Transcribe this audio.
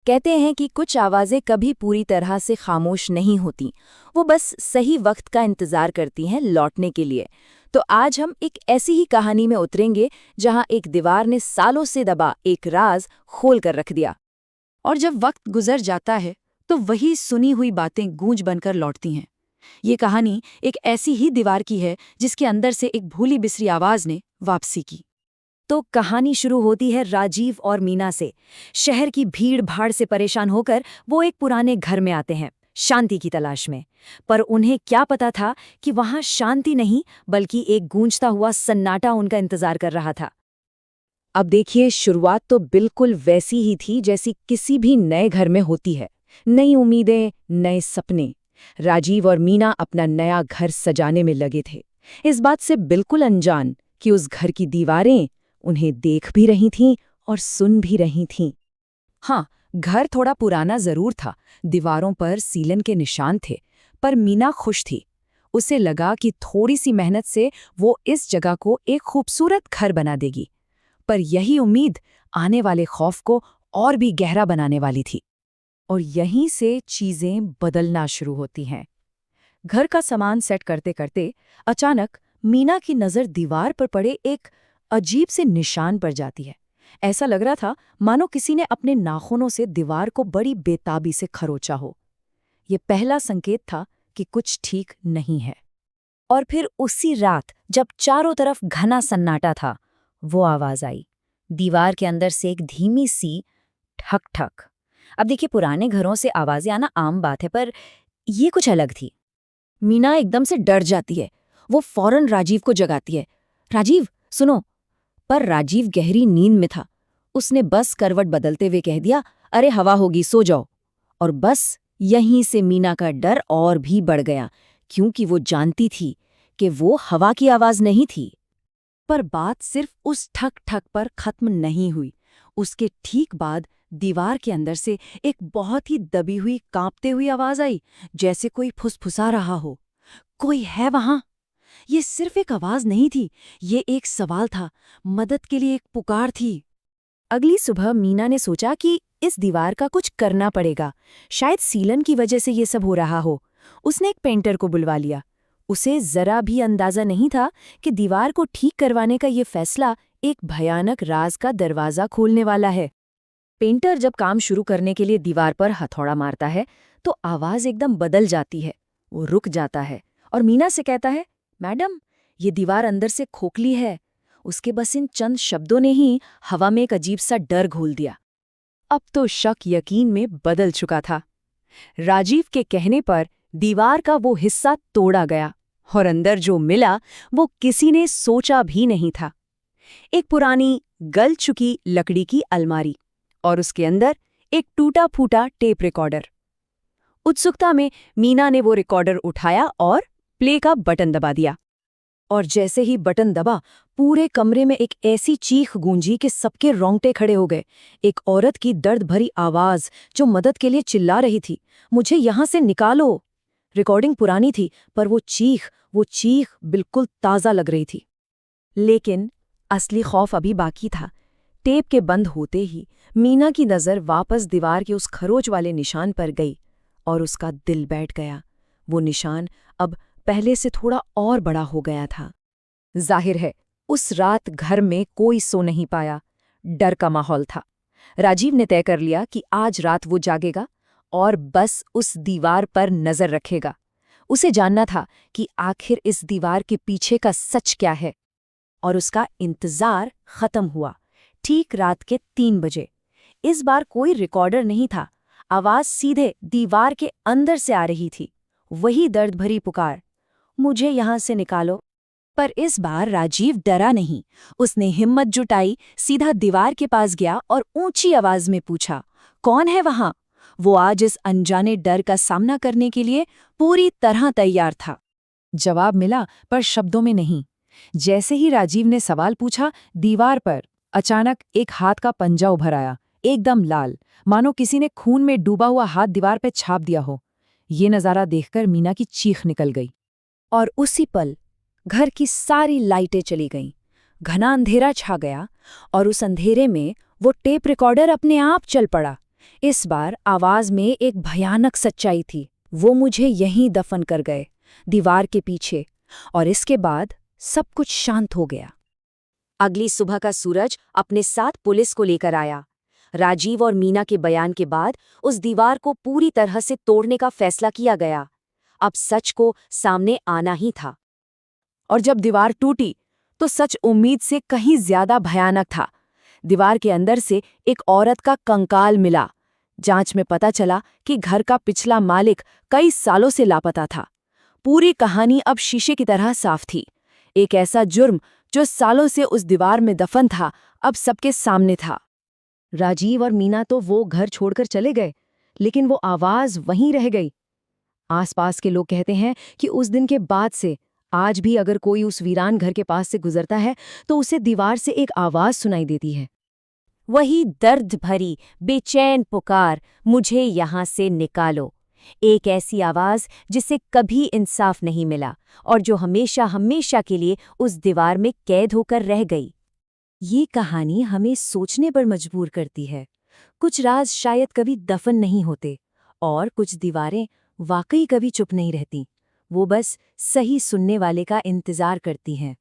कहते हैं कि कुछ आवाज़ें कभी पूरी तरह से खामोश नहीं होती, वो बस सही वक्त का इंतज़ार करती हैं लौटने के लिए। तो आज हम एक ऐसी ही कहानी में उतरेंगे जहां एक दीवार ने सालों से दबा एक राज खोल कर रख दिया। और जब वक्त गुजर जाता है तो वही सुनी हुई बातें गूंज बनकर लौटती हैं। ये कहानी एक ऐसी ही दीवार की है जिसके अंदर से एक भूली बिसरी आवाज ने वापसी की। तो कहानी शुरू होती है राजीव और मीना से। शहर की भीड़ भाड़ से परेशान होकर वो एक पुराने घर में आते हैं, शांति की तलाश में। पर उन्हें क्या पता था कि वहां शांति नहीं बल्कि एक गूंजता हुआ सन्नाटा उनका इंतजार कर रहा था। अब देखिए, शुरुआत तो बिल्कुल वैसी ही थी जैसी किसी भी नए घर में होती है। नई उम्मीदें, नए सपने। राजीव और मीना अपना नया घर सजाने में लगे थे, इस बात से बिल्कुल अनजान कि उस घर की दीवारें उन्हें देख भी रही थीं और सुन भी रही थीं। हाँ, घर थोड़ा पुराना जरूर था, दीवारों पर सीलन के निशान थे, पर मीना खुश थी। उसे लगा कि थोड़ी सी मेहनत से वो इस जगह को एक खूबसूरत घर बना देगी। पर यही उम्मीद आने वाले खौफ को और भी गहरा बनाने वाली थी। और यहीं से चीजें बदलना शुरू होती हैं। घर का सामान सेट करते करते अचानक मीना की नज़र दीवार पर पड़े एक अजीब से निशान पर जाती है। ऐसा लग रहा था मानो किसी ने अपने नाखूनों से दीवार को बड़ी बेताबी से खरोचा हो। ये पहला संकेत था कि कुछ ठीक नहीं है। और फिर उसी रात जब चारों तरफ घना सन्नाटा था, वो आवाज आई, दीवार के अंदर से एक धीमी सी ठक ठक। अब देखिए, पुराने घरों से आवाजें आना आम बात है, पर ये कुछ अलग थी। मीना एकदम से डर जाती है। वो फौरन राजीव को जगाती है, राजीव सुनो। पर राजीव गहरी नींद में था। उसने बस करवट बदलते हुए कह दिया, अरे हवा होगी, सो जाओ। और बस यहीं से मीना का डर और भी बढ़ गया, क्योंकि वो जानती थी कि वो हवा की आवाज नहीं थी। पर बात सिर्फ उस ठक ठक पर खत्म नहीं हुई। उसके ठीक बाद दीवार के अंदर से एक बहुत ही दबी हुई, कांपते हुई आवाज आई, जैसे कोई फुसफुसा रहा हो। कोई है वहां? ये सिर्फ एक आवाज नहीं थी, ये एक सवाल था, मदद के लिए एक पुकार थी। अगली सुबह मीना ने सोचा कि इस दीवार का कुछ करना पड़ेगा। शायद सीलन की वजह से ये सब हो रहा हो। उसने एक पेंटर को बुलवा लिया। उसे जरा भी अंदाजा नहीं था कि दीवार को ठीक करवाने का ये फैसला एक भयानक राज का दरवाजा खोलने वाला है। पेंटर जब काम शुरू करने के लिए दीवार पर हथौड़ा मारता है तो आवाज एकदम बदल जाती है। वो रुक जाता है और मीना से कहता है, मैडम, ये दीवार अंदर से खोखली है। उसके बस इन चंद शब्दों ने ही हवा में एक अजीब सा डर घोल दिया। अब तो शक यकीन में बदल चुका था। राजीव के कहने पर दीवार का वो हिस्सा तोड़ा गया और अंदर जो मिला वो किसी ने सोचा भी नहीं था। एक पुरानी गल चुकी लकड़ी की अलमारी और उसके अंदर एक टूटा फूटा टेप रिकॉर्डर। उत्सुकता में मीना ने वो रिकॉर्डर उठाया और प्ले का बटन दबा दिया। और जैसे ही बटन दबा, पूरे कमरे में एक ऐसी चीख गूंजी कि सबके रोंगटे खड़े हो गए। एक औरत की दर्द भरी आवाज जो मदद के लिए चिल्ला रही थी, मुझे यहां से निकालो। रिकॉर्डिंग पुरानी थी, पर वो चीख बिल्कुल ताज़ा लग रही थी। लेकिन असली खौफ अभी बाकी था। टेप के बंद होते ही मीना की नज़र वापस दीवार के उस खरोच वाले निशान पर गई और उसका दिल बैठ गया। वो निशान अब पहले से थोड़ा और बड़ा हो गया था। जाहिर है उस रात घर में कोई सो नहीं पाया। डर का माहौल था। राजीव ने तय कर लिया कि आज रात वो जागेगा और बस उस दीवार पर नजर रखेगा। उसे जानना था कि आखिर इस दीवार के पीछे का सच क्या है। और उसका इंतजार खत्म हुआ ठीक रात के 3 बजे। इस बार कोई रिकॉर्डर नहीं था। आवाज सीधे दीवार के अंदर से आ रही थी। वही दर्द भरी पुकार, मुझे यहां से निकालो। पर इस बार राजीव डरा नहीं। उसने हिम्मत जुटाई, सीधा दीवार के पास गया और ऊंची आवाज में पूछा, कौन है वहां? वो आज इस अनजाने डर का सामना करने के लिए पूरी तरह तैयार था। जवाब मिला, पर शब्दों में नहीं। जैसे ही राजीव ने सवाल पूछा, दीवार पर अचानक एक हाथ का पंजा उभर आया, एकदम लाल, मानो किसी ने खून में डूबा हुआ हाथ दीवार पे छाप दिया हो। ये नज़ारा देखकर मीना की चीख निकल गई। और उसी पल घर की सारी लाइटें चली गईं। घना अंधेरा छा गया और उस अंधेरे में वो टेप रिकॉर्डर अपने आप चल पड़ा। इस बार आवाज में एक भयानक सच्चाई थी। वो मुझे यहीं दफन कर गए, दीवार के पीछे। और इसके बाद सब कुछ शांत हो गया। अगली सुबह का सूरज अपने साथ पुलिस को लेकर आया। राजीव और मीना के बयान के बाद उस दीवार को पूरी तरह से तोड़ने का फैसला किया गया। अब सच को सामने आना ही था। और जब दीवार टूटी तो सच उम्मीद से कहीं ज्यादा भयानक था। दीवार के अंदर से एक औरत का कंकाल मिला। जांच में पता चला कि घर का पिछला मालिक कई सालों से लापता था। पूरी कहानी अब शीशे की तरह साफ थी। एक ऐसा जुर्म जो सालों से उस दीवार में दफन था, अब सबके सामने था। राजीव और मीना तो वो घर छोड़कर चले गए, लेकिन वो आवाज वहीं रह गई। आसपास के लोग कहते हैं कि उस दिन के बाद से आज भी अगर कोई उस वीरान घर के पास से गुजरता है तो उसे दीवार से एक आवाज सुनाई देती है। वही दर्द भरी बेचैन पुकार, मुझे यहाँ से निकालो। एक ऐसी आवाज जिसे कभी इंसाफ नहीं मिला और जो हमेशा हमेशा के लिए उस दीवार में कैद होकर रह गई। ये कहानी हमें सोचने पर मजबूर करती है। कुछ राज शायद कभी दफन नहीं होते और कुछ दीवारें वाकई कभी चुप नहीं रहती। वो बस सही सुनने वाले का इंतजार करती हैं।